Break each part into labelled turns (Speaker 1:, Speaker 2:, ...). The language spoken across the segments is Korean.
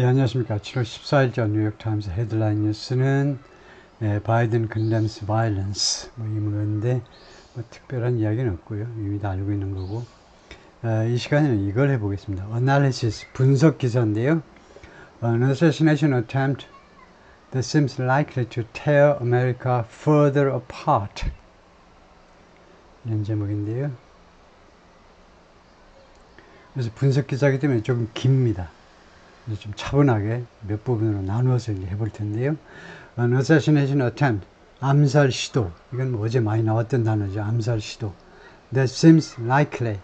Speaker 1: 예, 안녕하십니까. 7월 14일자 뉴욕타임스 헤드라인 뉴스는 바이든 condemns violence 이 문건인데 특별한 이야기는 없고요. 이미 다 알고 있는 거고 이 시간에는 이걸 해보겠습니다. Analysis, 분석 기사인데요. An assassination attempt that seems likely to tear America further apart 이런 제목인데요. 그래서 분석 기사이기 때문에 조금 깁니다. 좀 차분하게 몇 부분으로 나누어서 해볼 텐데요. An assassination attempt, 암살 시도. 이건 뭐 어제 많이 나왔던 단어죠. 암살 시도. That seems likely.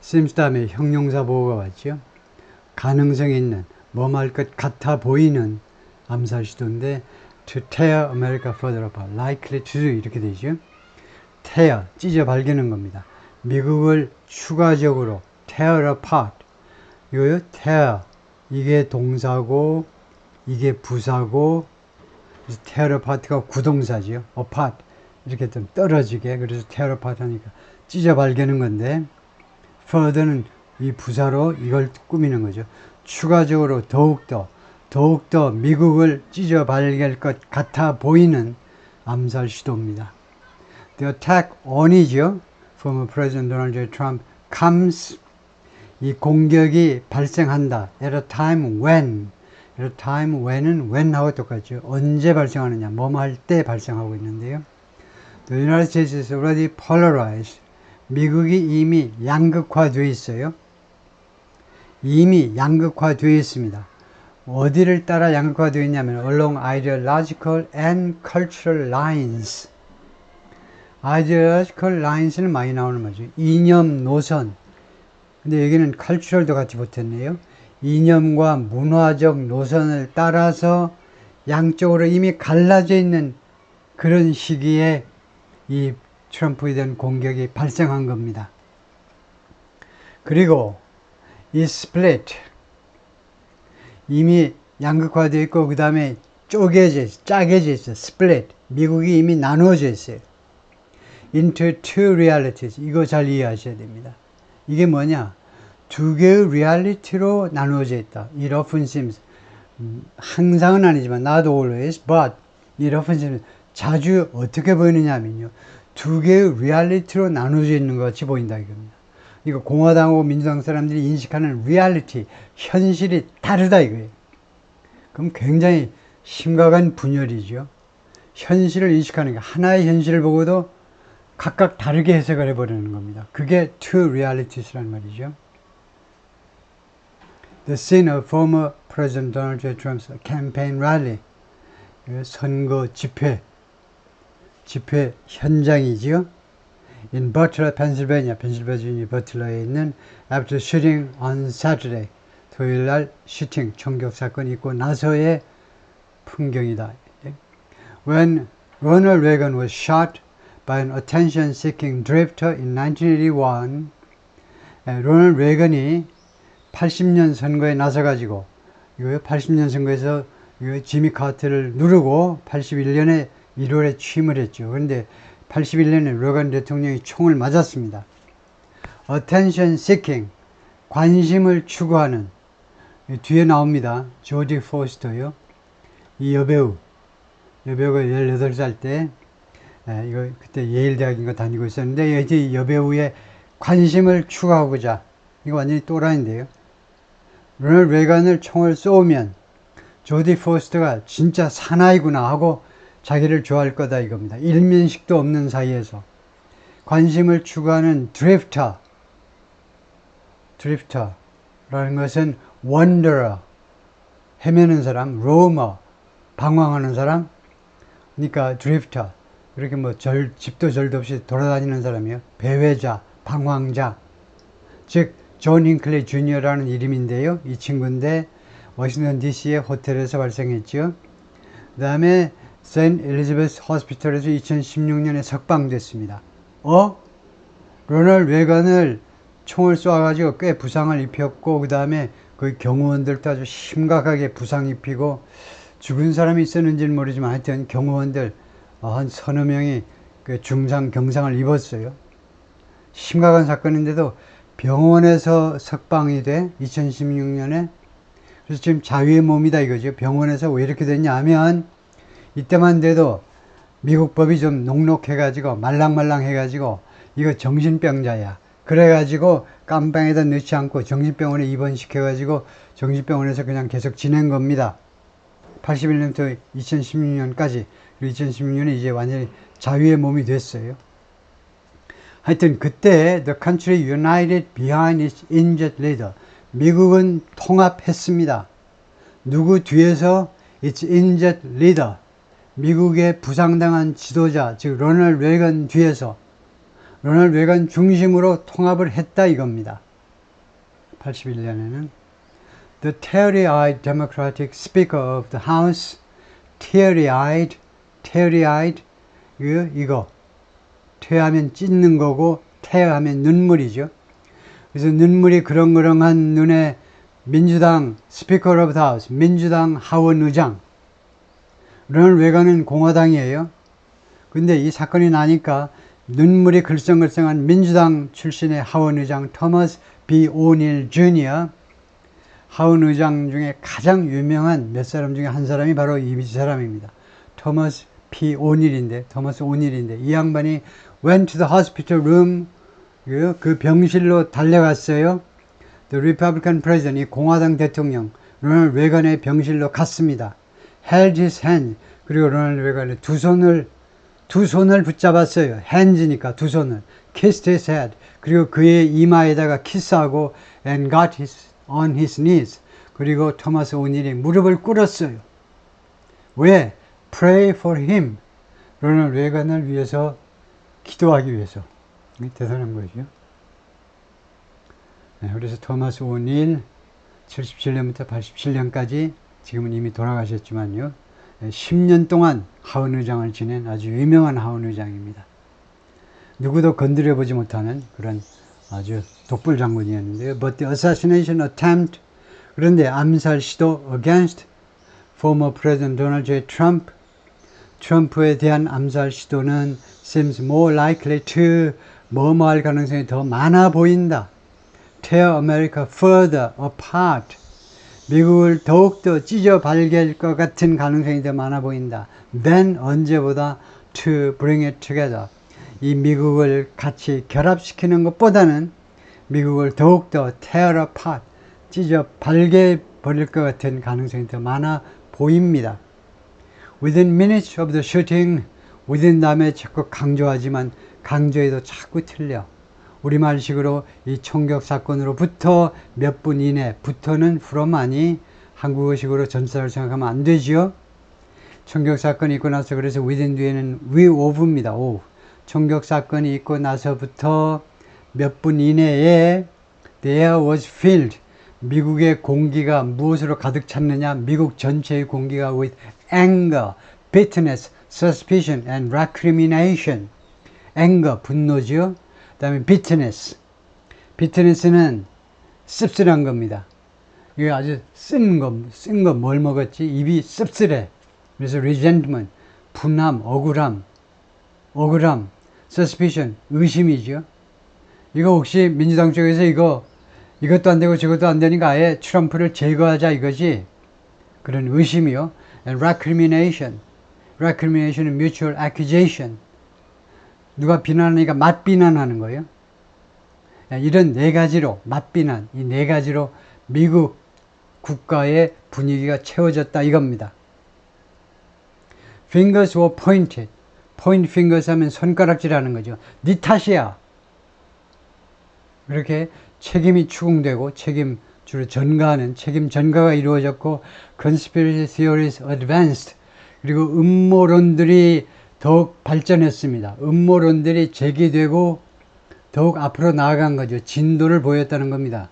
Speaker 1: seems 다음에 형용사 보호가 왔죠. 가능성이 있는, 뭐할 것 같아 보이는 암살 시도인데 to tear America further apart. likely to 이렇게 되죠. tear, 찢어 발기는 겁니다. 미국을 추가적으로 tear apart. 이거요. tear. 이게 동사고 이게 부사고 tear apart가 구동사지요. apart 이렇게 좀 떨어지게 그래서 tear apart 하니까 찢어 발개는 건데 further는 이 부사로 이걸 꾸미는 거죠. 추가적으로 더욱더 미국을 찢어 발갤 것 같아 보이는 암살 시도입니다. The attack on이죠. former President Donald J. Trump comes 이 공격이 발생한다. At a time when. At a time when은 when하고 똑같죠. 언제 발생하느냐. 뭐뭐 할 때 발생하고 있는데요. The United States is already polarized. 미국이 이미 양극화되어 있어요. 이미 양극화되어 있습니다. 어디를 따라 양극화되어 있냐면 along ideological and cultural lines. ideological lines는 많이 나오는 거죠. 이념, 노선. 근데 여기는 cultural도 같이 붙었네요. 이념과 문화적 노선을 따라서 양쪽으로 이미 갈라져 있는 그런 시기에 이 트럼프에 대한 공격이 발생한 겁니다. 그리고 이 split 이미 양극화되어 있고 그 다음에 짜개져 있어. split 미국이 이미 나누어져 있어요. into two realities 이거 잘 이해하셔야 됩니다. 이게 뭐냐? 두 개의 리얼리티로 나누어져 있다. It often seems 항상은 아니지만 not always, but it often seems 자주 어떻게 보이느냐 하면요. 두 개의 리얼리티로 나누어져 있는 것 같이 보인다 이겁니다. 이거 공화당하고 민주당 사람들이 인식하는 리얼리티, 현실이 다르다 이거예요. 그럼 굉장히 심각한 분열이죠. 현실을 인식하는 게 하나의 현실을 보고도 각각 다르게 해석을 해버리는 겁니다. 그게 two realities라는 말이죠. The scene of former President Donald J. Trump's campaign rally. 선거 집회 현장이지요. In Butler, Pennsylvania, 펜실베니아 버틀러에 있는 after shooting on Saturday. 토요일 날 슈팅, 총격 사건이 있고 나서의 풍경이다. When Ronald Reagan was shot by an attention-seeking drifter in 1981, 로널드 레이건이 80년 선거에 나서가지고, 이거 80년 선거에서 지미 카터를 누르고 81년에 1월에 취임을 했죠. 그런데 81년에 레이건 대통령이 총을 맞았습니다. attention-seeking, 관심을 추구하는, 뒤에 나옵니다. 조지 포스터요. 이 여배우가 18살 때 이거 그때 예일 대학인가 다니고 있었는데 이 여배우의 관심을 추구하고자 이거 완전히 또라이인데요. 로널드 레이건을 총을 쏘면 조디 포스터가 진짜 사나이구나 하고 자기를 좋아할 거다 이겁니다. 일면식도 없는 사이에서 관심을 추구하는 드리프터라는 것은 wanderer 헤매는 사람, roamer 방황하는 사람 그러니까 드리프터 그렇게 뭐 집도 절도 없이 돌아다니는 사람이요. 배회자, 방황자. 즉, 존 잉클리 주니어라는 이름인데요. 이 친구인데 워싱턴 DC의 호텔에서 발생했죠. 그 다음에 세인트 엘리자베스 호스피털에서 2016년에 석방됐습니다. 로널드 레이건을 총을 쏘아가지고 꽤 부상을 입혔고 그 다음에 그 경호원들도 아주 심각하게 부상 입히고 죽은 사람이 있었는지는 모르지만 하여튼 경호원들 한 서너 명이 그 중상, 경상을 입었어요. 심각한 사건인데도 병원에서 석방이 돼 2016년에 그래서 지금 자유의 몸이다 이거죠. 병원에서 왜 이렇게 됐냐 하면 이때만 돼도 미국 법이 좀 녹록해가지고 말랑말랑해가지고 이거 정신병자야. 그래가지고 깜빵에다 넣지 않고 정신병원에 입원시켜가지고 정신병원에서 그냥 계속 지낸 겁니다. 81년부터 2016년까지. 그리고 2016년에 이제 완전히 자유의 몸이 됐어요. 하여튼 그때 the country united behind its injured leader. 미국은 통합했습니다. 누구 뒤에서? its injured leader. 미국의 부상당한 지도자, 즉 로널드 레이건 뒤에서, 로널드 레이건 중심으로 통합을 했다 이겁니다. 81년에는 The teary-eyed Democratic Speaker of the House, teary-eyed, 이거 퇴하면 찢는 거고 태하면 눈물이죠. 그래서 눈물이 그렁그렁한 눈에 민주당 Speaker of the House, 민주당 하원 의장, 로널드 레이건은 공화당이에요. 근데 이 사건이 나니까 눈물이 글썽글썽한 민주당 출신의 하원 의장 토머스 B. 오닐 주니어, 하원 의장 중에 가장 유명한 몇 사람 중에 한 사람이 바로 이 사람입니다. 토머스 오닐인데 이 양반이 went to the hospital room, 그 병실로 달려갔어요. The Republican President, 이 공화당 대통령 로널드 레이건의 병실로 갔습니다. held his hand, 그리고 로널드 레이건의 두 손을 붙잡았어요. hands니까 두 손을. kissed his head, 그리고 그의 이마에다가 키스하고 and got on his knees, 그리고 토마스 오닐이 무릎을 꿇었어요. 왜? pray for him, 로널드 레이건을 위해서 기도하기 위해서. 대단한 거죠. 네, 그래서 토마스 오닐 77년부터 87년까지 지금은 이미 돌아가셨지만요, 10년 동안 하원 의장을 지낸 아주 유명한 하원 의장입니다. 누구도 건드려보지 못하는 그런 아주 독불 장군이었는데요. But the assassination attempt, 그런데 암살 시도 against former President Donald J. Trump, 트럼프에 대한 암살 시도는 seems more likely to, 뭐뭐할 가능성이 더 많아 보인다. Tear America further apart, 미국을 더욱더 찢어 발갤 것 같은 가능성이 더 많아 보인다. Then, 언제보다 to bring it together, 이 미국을 같이 결합시키는 것보다는 미국을 더욱더 tear apart, 찢어 발개 버릴 것 같은 가능성이 더 많아 보입니다. Within minutes of the shooting, within 다음에 자꾸 강조하지만 강조해도 자꾸 틀려. 우리말식으로 이 총격 사건으로부터 몇 분 이내, 부터는 from 아니 한국어식으로 전치사를 생각하면 안 되지요. 총격 사건이 있고 나서, 그래서 within 뒤에는 of입니다. of. 총격 사건이 있고 나서부터 몇 분 이내에 the air was filled, 미국의 공기가 무엇으로 가득 찼느냐? 미국 전체의 공기가 with anger, bitterness, suspicion and recrimination. anger, 분노죠. 그 다음에 bitterness는 씁쓸한 겁니다. 이게 아주 쓴 거 뭘 먹었지? 입이 씁쓸해. 그래서 resentment, 분함, 억울함, suspicion, 의심이죠. 이거 혹시 민주당 쪽에서 이것도 안 되고 저것도 안 되니까 아예 트럼프를 제거하자 이거지? 그런 의심이요. And recrimination은 mutual accusation. 누가 비난하니까 맞비난하는 거예요. 이런 네 가지로, 맞비난, 이 네 가지로 미국 국가의 분위기가 채워졌다 이겁니다. Fingers were pointed. point fingers 하면 손가락질하는 거죠. 네 탓이야. 이렇게 책임이 추궁되고 주로 전가하는 책임 전가가 이루어졌고, conspiracy theories advanced, 그리고 음모론들이 더욱 발전했습니다. 음모론들이 제기되고 더욱 앞으로 나아간 거죠. 진도를 보였다는 겁니다.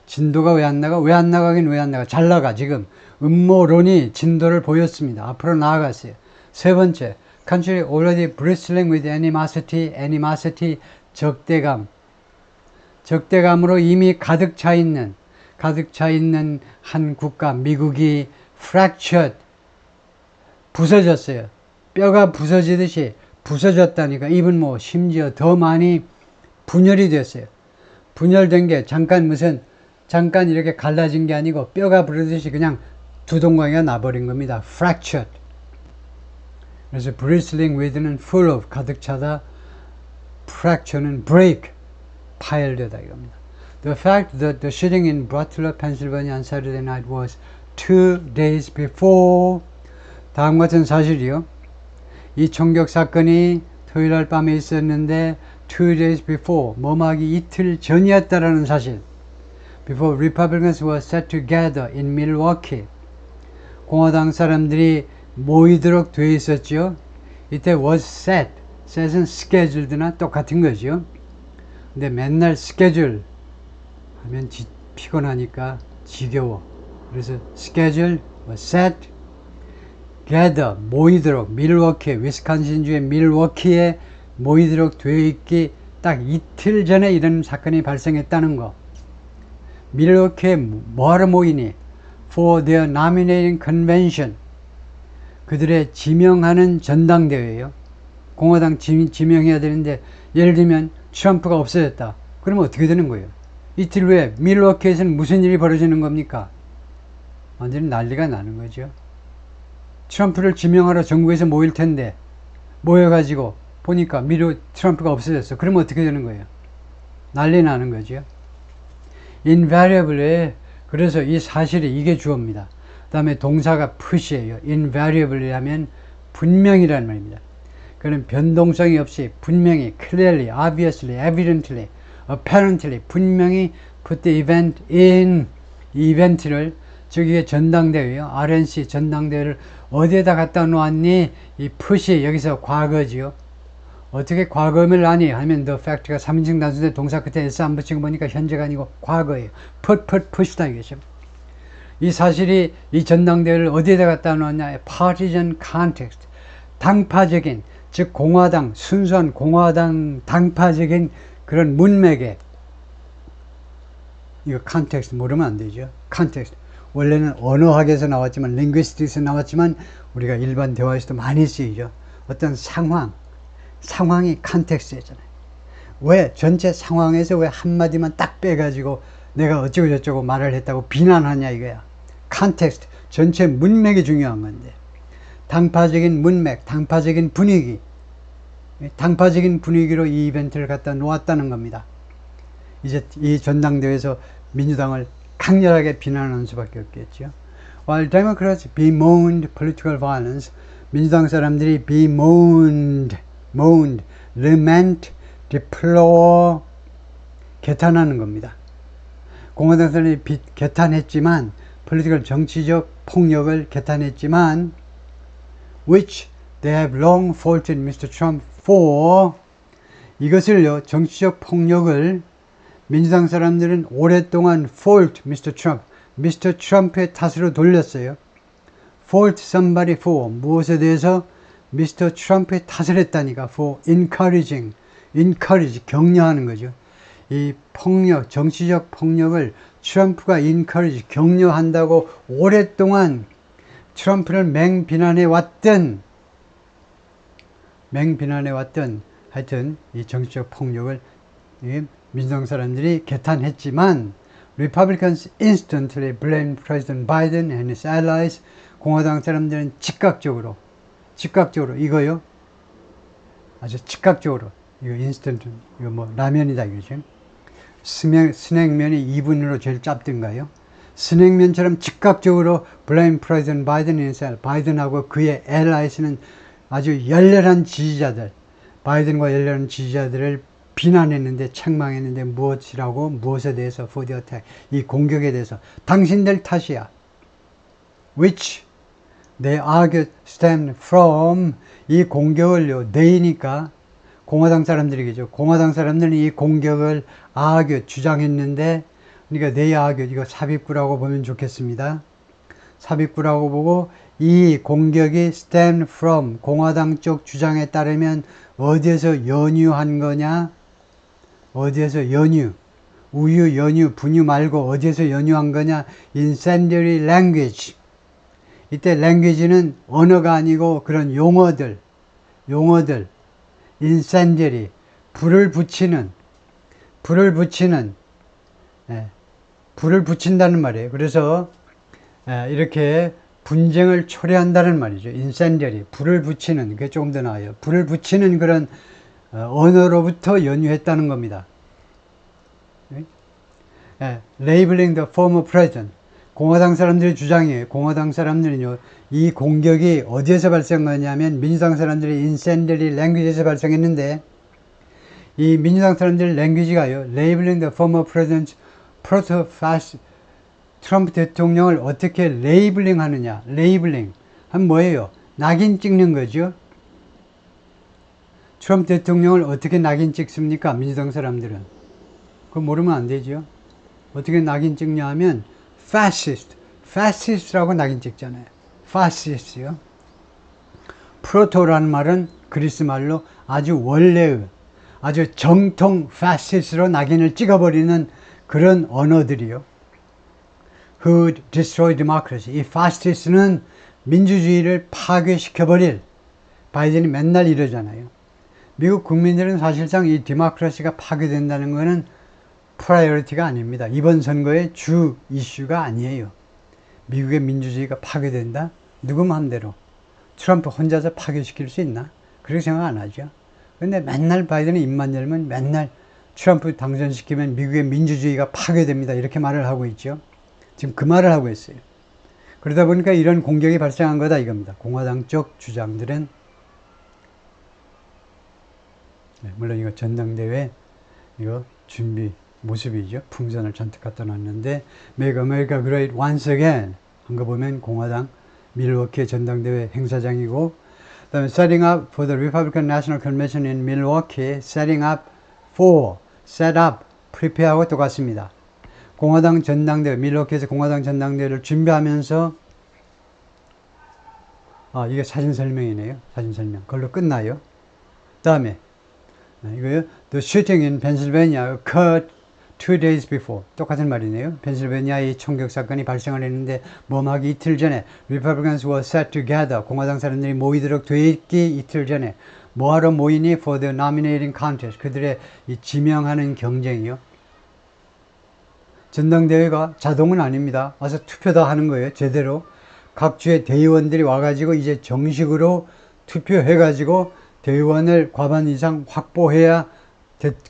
Speaker 1: 진도가 왜 안 나가? 왜 안 나가? 잘 나가. 지금 음모론이 진도를 보였습니다. 앞으로 나아갔어요. 세 번째, country already bristling with animosity, 적대감으로 이미 가득 차 있는 한 국가, 미국이 fractured, 부서졌어요. 뼈가 부서지듯이 부서졌다니까. even more, 심지어 더 많이 분열이 됐어요. 분열된 게 잠깐 무슨 잠깐 이렇게 갈라진 게 아니고 뼈가 부러듯이 그냥 두 동강이가 나버린 겁니다. fractured. 그래서 bristling with는 full of, 가득 차다. fracture는 break, 파열되다 이겁니다. The fact that the shooting in Butler, Pennsylvania on Saturday night was 2 days before. 다음 같은 사실이요. 이 총격 사건이 토요일날 밤에 있었는데 2 days before, 뭐하기 이틀 전이었다라는 사실. Before Republicans were set to gather in Milwaukee. 공화당 사람들이 모이도록 되어 있었죠. 이때 was set. set은 scheduled나 똑같은 거죠. 근데 맨날 schedule 하면 피곤하니까 지겨워. 그래서 schedule was set. gather, 모이도록, 밀워키, 위스콘신주의 밀워키에 모이도록 되어 있기 딱 이틀 전에 이런 사건이 발생했다는 거. 밀워키에 뭐하러 모이니? For their nominating convention. 그들의 지명하는 전당대회예요. 공화당 지명해야 되는데 예를 들면 트럼프가 없어졌다. 그러면 어떻게 되는 거예요? 이틀 후에 밀워키에서는 무슨 일이 벌어지는 겁니까? 완전히 난리가 나는 거죠. 트럼프를 지명하러 전국에서 모일 텐데 모여가지고 보니까 트럼프가 없어졌어. 그러면 어떻게 되는 거예요? 난리 나는 거죠. invariably. 그래서 이 사실이 이게 주어입니다. 그 다음에 동사가 push예요. invariably 하면 분명이라는 말입니다. 그는 변동성이 없이 분명히, clearly, obviously, evidently, apparently, 분명히 put the event in, 이 이벤트를, 즉 이게 전당대회요. RNC 전당대회를 어디에다 갖다 놓았니? 이 put이 여기서 과거지요. 어떻게 과거음을 아니? 하면 the fact가 3인칭 단수인데 동사 끝에 s 안 붙이고 보니까 현재가 아니고 과거예요. put이다 이거죠. 이 사실이 이 전당대회를 어디에다 갖다 놓았냐? partisan context. 당파적인, 즉 공화당, 순수한 공화당 당파적인 그런 문맥에, 이거 context 모르면 안 되죠. context. 원래는 언어학에서 나왔지만, linguistics에서 나왔지만 우리가 일반 대화에서도 많이 쓰이죠. 어떤 상황이 컨텍스트잖아요. 왜 전체 상황에서 왜 한마디만 딱 빼가지고 내가 어쩌고 저쩌고 말을 했다고 비난하냐 이거야. 컨텍스트, 전체 문맥이 중요한 건데, 당파적인 문맥, 당파적인 분위기, 당파적인 분위기로 이 이벤트를 갖다 놓았다는 겁니다. 이제 이 전당대회에서 민주당을 강렬하게 비난하는 수밖에 없겠죠. While Democrats bemoaned political violence, 민주당 사람들이 bemoaned, lament, deplore, 개탄하는 겁니다. 공화당 사람들이 개탄했지만, political 정치적 폭력을 개탄했지만, which they have long faulted Mr. Trump for, 이것을요, 정치적 폭력을 민주당 사람들은 오랫동안 fault Mr. Trump, Mr. Trump의 탓으로 돌렸어요. fault somebody for, 무엇에 대해서? Mr. Trump의 탓을 했다니까. for encourage, 격려하는 거죠. 이 폭력, 정치적 폭력을 트럼프가 encourage, 격려한다고 오랫동안 트럼프를 맹비난해 왔던 하여튼 이 정치적 폭력을 민주당 사람들이 개탄했지만, Republicans instantly blamed President Biden and his allies. 공화당 사람들은 즉각적으로 이거요, 아주 즉각적으로, 이거 인스턴트, 이거 뭐 라면이다 이거죠. 스낵면이 2분으로 제일 짧던가요? 스낵면처럼 즉각적으로 blame President Biden and his allies. 바이든하고 그의 allies는 아주 열렬한 지지자들, 바이든과 열렬한 지지자들을 비난했는데, 책망했는데, 무엇에 대해서? for the attack, 이 공격에 대해서. 당신들 탓이야. which they argued stemmed from, 이 공격을요, they니까 공화당 사람들이겠죠. 공화당 사람들은 이 공격을 주장했는데, 그러니까 they argued, 이거 삽입구라고 보면 좋겠습니다. 삽입구라고 보고, 이 공격이 stem from, 공화당 쪽 주장에 따르면 어디에서 연유한 거냐? 어디에서 연유, 우유, 연유, 분유 말고 어디에서 연유한 거냐? incendiary language. 이때 language는 언어가 아니고 그런 용어들, incendiary, 불을 붙이는, 불을 붙인다는 말이에요. 그래서 이렇게 분쟁을 초래한다는 말이죠. 인센디ary, 불을 붙이는, 그게 조금 더 나아요. 불을 붙이는 그런 언어로부터 연유했다는 겁니다. Labeling the former president. 공화당 사람들의 주장이에요. 공화당 사람들은요, 이 공격이 어디에서 발생하냐면 민주당 사람들이 incendiary language에서 발생했는데, 이 민주당 사람들의 랭귀지가요, Labeling the former president proto-fascist, 트럼프 대통령을 어떻게 레이블링 하느냐. 레이블링 하면 뭐예요? 낙인 찍는 거죠. 트럼프 대통령을 어떻게 낙인 찍습니까? 민주당 사람들은. 그거 모르면 안 되죠. 어떻게 낙인 찍냐 하면 fascist, fascist라고 낙인 찍잖아요. fascist요. 프로토라는 말은 그리스 말로 아주 원래의, 아주 정통 fascist로 낙인을 찍어버리는 그런 언어들이요. Who destroy democracy. 이 fascist는 민주주의를 파괴시켜버릴, 바이든이 맨날 이러잖아요. 미국 국민들은 사실상 이 디모크라시가 파괴된다는 것은 프라이어리티가 아닙니다. 이번 선거의 주 이슈가 아니에요. 미국의 민주주의가 파괴된다? 누구 마음대로. 트럼프 혼자서 파괴시킬 수 있나? 그렇게 생각 안 하죠. 근데 맨날 바이든이 입만 열면 맨날 트럼프 당선시키면 미국의 민주주의가 파괴됩니다. 이렇게 말을 하고 있죠. 지금 그 말을 하고 있어요. 그러다 보니까 이런 공격이 발생한 거다 이겁니다. 공화당 쪽 주장들은, 물론 이거 전당대회 이거 준비 모습이죠. 풍선을 잔뜩 갖다 놨는데 Make America Great Once Again 한 거 보면 공화당 밀워키의 전당대회 행사장이고, 그 다음에 Setting Up for the Republican National Convention in Milwaukee, Setting Up for, Set Up, Prepare하고 똑같습니다. 공화당 전당대회, 밀워키에서 공화당 전당대회를 준비하면서, 이게 사진 설명이네요. 사진 설명. 그걸로 끝나요. 그 다음에 이거요. The shooting in Pennsylvania occurred 2 days before. 똑같은 말이네요. 펜실베니아의 총격 사건이 발생을 했는데 몸하기 이틀 전에 Republicans were set together. 공화당 사람들이 모이도록 돼 있기 이틀 전에 뭐하러 모이니? For the nominating contest. 그들의 이 지명하는 경쟁이요. 전당대회가 자동은 아닙니다. 와서 투표 다 하는 거예요. 제대로. 각 주의 대의원들이 와가지고 이제 정식으로 투표해가지고 대의원을 과반 이상 확보해야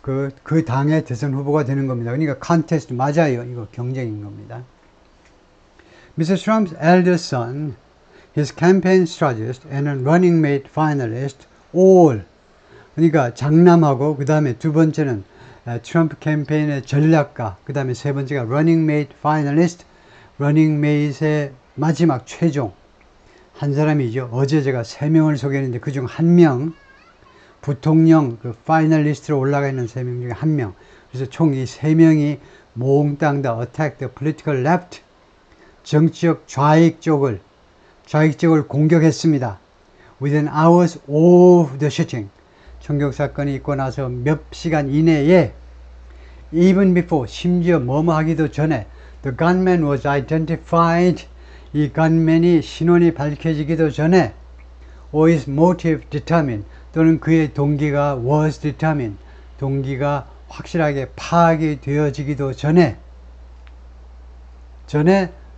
Speaker 1: 그 당의 대선 후보가 되는 겁니다. 그러니까 컨테스트 맞아요. 이거 경쟁인 겁니다. Mr. Trump's eldest son, his campaign strategist, and a running mate finalist all. 그러니까 장남하고 그 다음에 두 번째는 트럼프 캠페인의 전략가, 그 다음에 세 번째가 running mate finalist, running mate의 마지막 최종 한 사람이죠. 어제 제가 3명을 소개했는데 그중 한 명, 부통령 그 파이널리스트로 올라가 있는 3명 중에 한 명. 그래서 총 이 3명이 몽땅 다 attack the political left, 정치적 좌익 쪽을 공격했습니다. Within hours of the shooting. 총격 사건이 있고 나서 몇 시간 이내에 even before, 심지어 뭐뭐 하기도 전에 the gunman was identified. 이 gunman이 신원이 밝혀지기도 전에 or his motive determined. 또는 그의 동기가 was determined. 동기가 확실하게 파악이 되어지기도 전에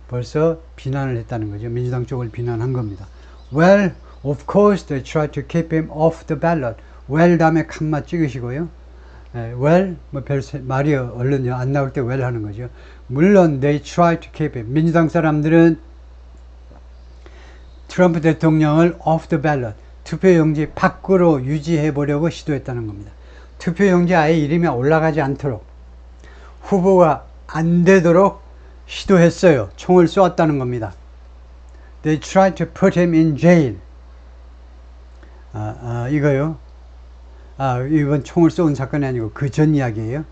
Speaker 1: 벌써 비난을 했다는 거죠. 민주당 쪽을 비난한 겁니다. Well, of course they tried to keep him off the ballot. well 다음에 칸마 찍으시고요. well, 뭐 별 말이 얼른 안 나올 때 well 하는 거죠. 물론 they tried to keep him. 민주당 사람들은 트럼프 대통령을 off the ballot, 투표용지 밖으로 유지해 보려고 시도했다는 겁니다. 투표용지 아예 이름이 올라가지 않도록, 후보가 안 되도록 시도했어요. 총을 쏘았다는 겁니다. They tried to put him in jail. 이거요. 이번 총을 쏜 사건이 아니고 그 전 이야기예요.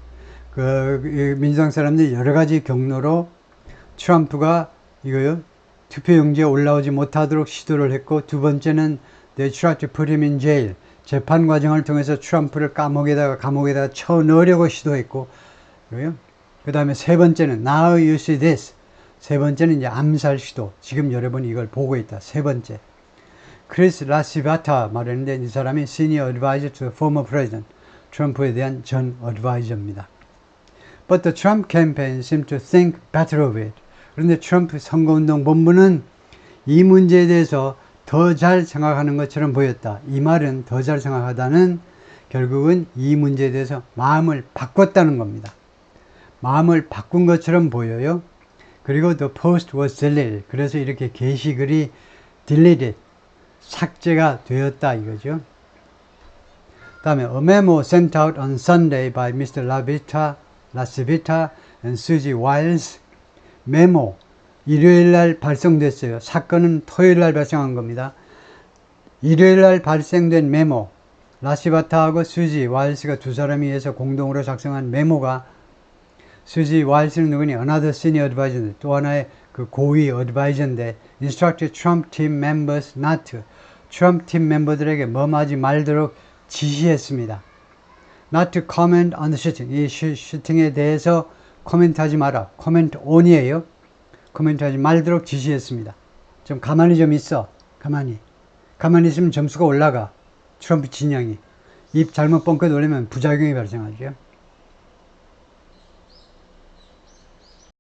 Speaker 1: 민주당 사람들이 여러 가지 경로로 트럼프가 이거요. 투표용지에 올라오지 못하도록 시도를 했고, 두 번째는 They tried to put him in jail. 재판 과정을 통해서 트럼프를 감옥에다가 쳐 넣으려고 시도했고, 그 다음에 세 번째는 Now you see this. 세 번째는 이제 암살 시도. 지금 여러분이 이걸 보고 있다. 세 번째. 크리스 라시바타 말했는데 이 사람이 Senior Advisor to the former President. 트럼프에 대한 전 어드바이저입니다. But the Trump campaign seemed to think better of it. 그런데 트럼프 선거운동 본부는 이 문제에 대해서 더 잘 생각하는 것처럼 보였다. 이 말은 더 잘 생각하다는 결국은 이 문제에 대해서 마음을 바꿨다는 겁니다. 마음을 바꾼 것처럼 보여요. 그리고 the post was deleted. 그래서 이렇게 게시글이 deleted, 삭제가 되었다 이거죠. 다음에 a memo sent out on Sunday by Mr. LaCivita and Susie Wiles. 메모, 일요일 날 발송됐어요. 사건은 토요일 날 발생한 겁니다. 일요일 날 발생된 메모, 라시바타하고 수지 와일스가 두 사람이 해서 공동으로 작성한 메모가, 수지 와일스는 누구니? Another senior advisor, 또 하나의 그 고위 어드바이저인데 instructed Trump team members not to, 트럼프 팀 멤버들에게 뭐하지 말도록 지시했습니다. Not to comment on the shooting, 이 슈팅에 대해서 코멘트하지 마라. 코멘트 on이에요. 코멘트하지 말도록 지시했습니다. 좀 가만히 좀 있어. 가만히 있으면 점수가 올라가. 트럼프 진영이. 입 잘못 뻥끗 올리면 부작용이 발생하죠.